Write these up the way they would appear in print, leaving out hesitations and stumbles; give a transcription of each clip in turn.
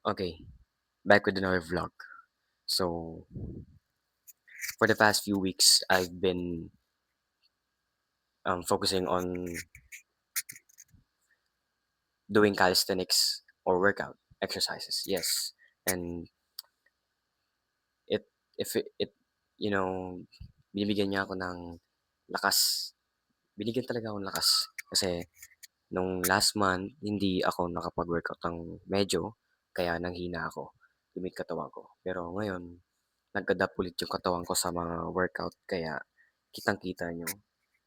Okay, back with another vlog. So, for the past few weeks, I've been focusing on doing calisthenics or workout exercises. Yes, and it if it you know binibigyan niya ako ng lakas. Binigyan talaga ako ng lakas kasi nung last month hindi ako nakapag-workout ng medyo kaya nanghina ako, lumit katawan ko. Pero ngayon nag-adapt ulit yung katawan ko sa mga workout kaya kitang-kita niyo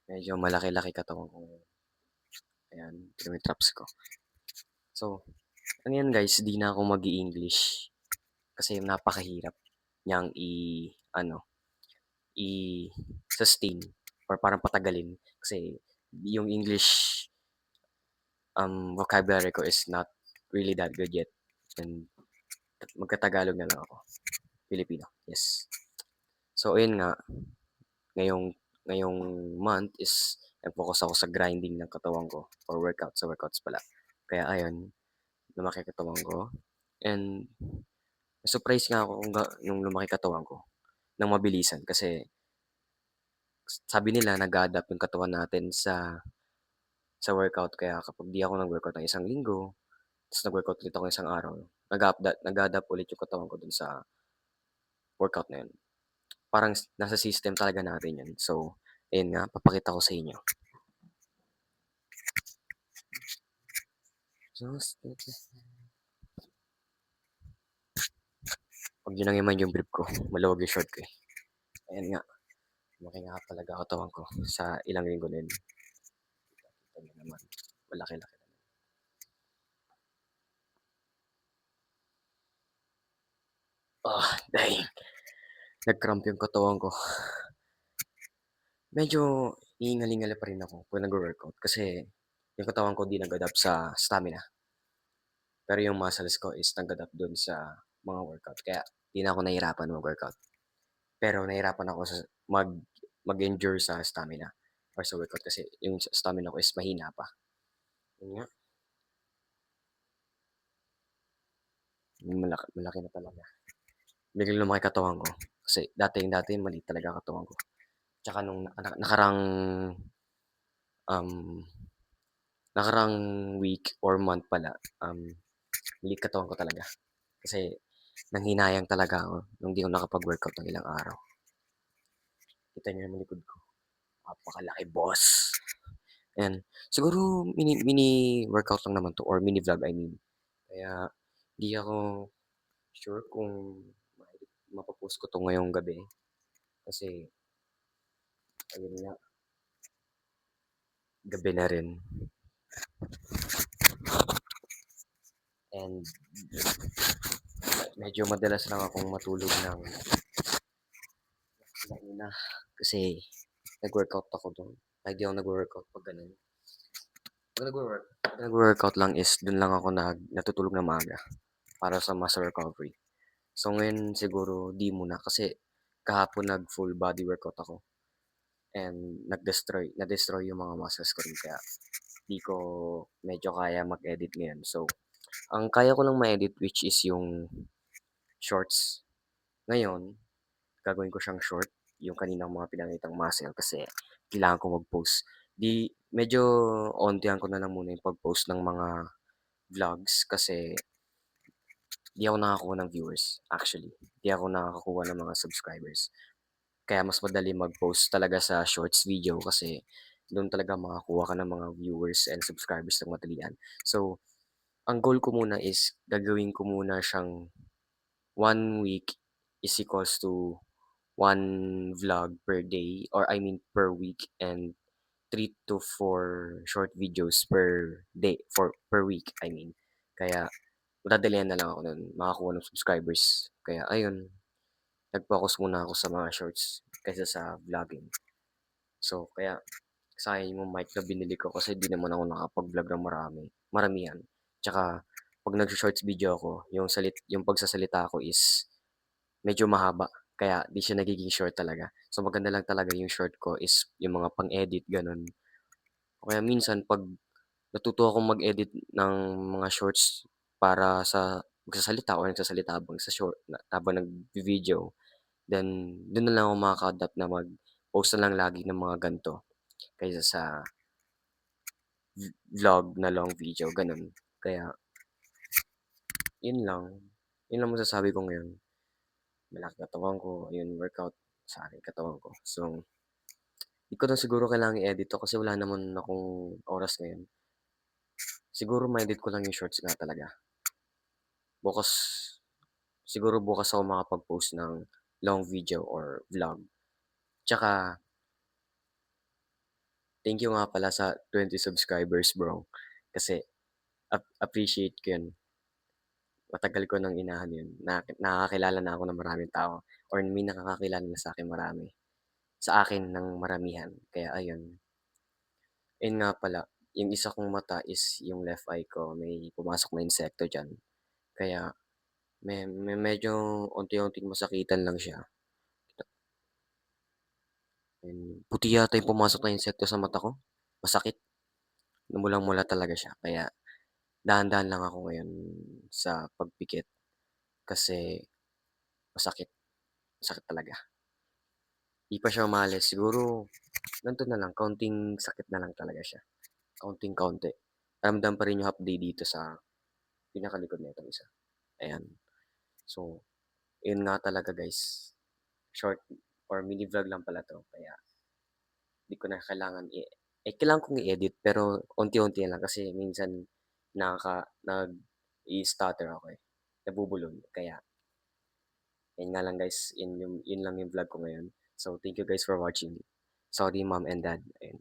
medyo malaki-laki katawan ko ngayon. Ayan, tignan mo yung traps ko. So, ano yan guys, di na ako mag english kasi napakahirap niyang ano, i-sustain or parang patagalin kasi yung English vocabulary ko is not really that good yet. And magkatagalog na lang ako. Filipino, yes. So, ayun nga, ngayong ngayong month is nag-focus ako sa grinding ng katawan ko or workouts pala. Kaya ayun, lumaki katawan ko and surprise nga ako kung nung lumaki katawan ko ng mabilisan kasi sabi nila nag-a-adapt yung katawan natin sa workout kaya kapag di ako nag-workout ng isang linggo, tapos nag-workout ulit ako isang araw, nag-a-adapt ulit yung katawan ko dun sa workout na yun. Parang nasa system talaga natin yun. So, ayun nga, papakita ko sa inyo. Pag yun ang iman yung brief ko, maluwag yung short ko eh. Ayan nga, lumaki nga talaga katawan ko sa ilang linggo din. Kita nyo naman, malaki-laki. Dahil nag-cramp yung katawan ko. Medyo hihingal-hingal pa rin ako pag nag-workout kasi yung katawan ko di nag-adapt sa stamina. Pero yung muscles ko is nag-adapt dun sa mga workout. Kaya di na ako nahihirapan mag-workout. Pero nahihirapan ako sa mag-endure sa stamina or sa workout kasi yung stamina ko is mahina pa. Yun nga, malaki na talaga. Biglang lumaki katawan ko. Kasi dati maliit talaga katawan ko. Tsaka nung um, nakarang week or month pala, maliit katawan ko talaga. Kasi nanghinayang talaga ako nung di ako nakapag-workout ng ilang araw. Kita niyo yung likod ko. Napakalaki, boss. Ayan. Siguro mini workout lang naman 'to or mini vlog I mean. Kaya di ako sure kung mapo-post ko 'to ngayong gabi kasi ayun nga, gabi na rin and medyo madalas lang akong matulog ng alauna kasi nag-workout ako dun. Ay, di ako nagwo-workout 'pag gano'n. Pag nagwo-workout lang is dun lang ako natutulog ng maaga para sa muscle recovery. So, ngayon siguro di muna kasi kahapon nag-full body workout ako and na-destroy yung mga muscles ko rin kaya di ko medyo kaya mag-edit ngayon. So, ang kaya ko lang ma-edit which is yung shorts. Ngayon, gagawin ko siyang short, yung kaninang mga pinakitang muscle kasi kailangan ko mag-post. Medyo ontihan ko na lang muna yung pag-post ng mga vlogs kasi di ako nakakuha ng viewers actually. Di ako nakakakuha ng mga subscribers. Kaya mas madali mag-post talaga sa shorts video kasi doon talaga makakuha ka ng mga viewers and subscribers ng madalian. So, ang goal ko muna is gagawin ko muna siyang 1 week is equals to 1 vlog per day or I mean per week and 3 to 4 short videos per day for per week I mean. Kaya madadalian na lang ako nun makakuha ng subscribers. Kaya ayun, nag-focus muna ako sa mga shorts kaysa sa vlogging. So kaya sayang yung mic na binili ko kasi di naman ako nakapag-vlog ng maramihan. Tsaka 'pag nagso-shorts video ako, yung pagsasalita ko is medyo mahaba kaya di siya nagiging short talaga. So maganda lang talaga yung short ko is yung mga pang-edit gano'n. O kaya minsan 'pag natuto akong mag-edit ng mga shorts para sa magsasalita or nagsasalita habang sa short na habang nagvi-video, then dun na lang ako makaka-adapt na mag-post na lang lagi ng mga ganito kaysa sa vlog na long video, gano'n. Kaya yun lang, yun lang masasabi ko ngayon. Malaki katawan ko, ayun workout sa aking katawan ko. So, di ko na siguro kailangang i-edit 'to kasi wala naman akong oras ngayon. Siguro ma-edit ko lang yung shorts nga talaga. Bukas siguro bukas ako makapag-post ng long video or vlog. Tsaka thank you nga pala sa 20 subscribers bro, kasi appreciate ko yun. Matagal ko ng inaano yun, nakakakilala na ako ng maraming tao or may nakakakilala na sa'kin marami. Sa akin ng maramihan, kaya ayun. Ayun nga pala, yung isa kong mata is yung left eye ko, may pumasok na insekto diyan. Kaya medyo unti-unting masakitan lang siya. Puti yata yung pumasok na insekto sa mata ko, masakit, numulang-mula talaga siya. Kaya dahan-dahan lang ako ngayon sa pagpikit kasi masakit, masakit talaga. 'Di pa siya umalis, siguro ganito na lang, kaunting sakit na lang talaga siya, kaunting-kaunti. Ramdam pa rin yung hapdi dito sa pinakalikod nitong isa, ayan. So, yun nga talaga guys, short or mini vlog lang pala 'to kaya di ko na kailangan kailangan kong i-edit pero unti-unti na lang kasi minsan nag-i-stutter ako, nabubulol kaya yun nga lang guys, yun lang yung vlog ko ngayon. So, thank you guys for watching. Sorry mom and dad, ayun.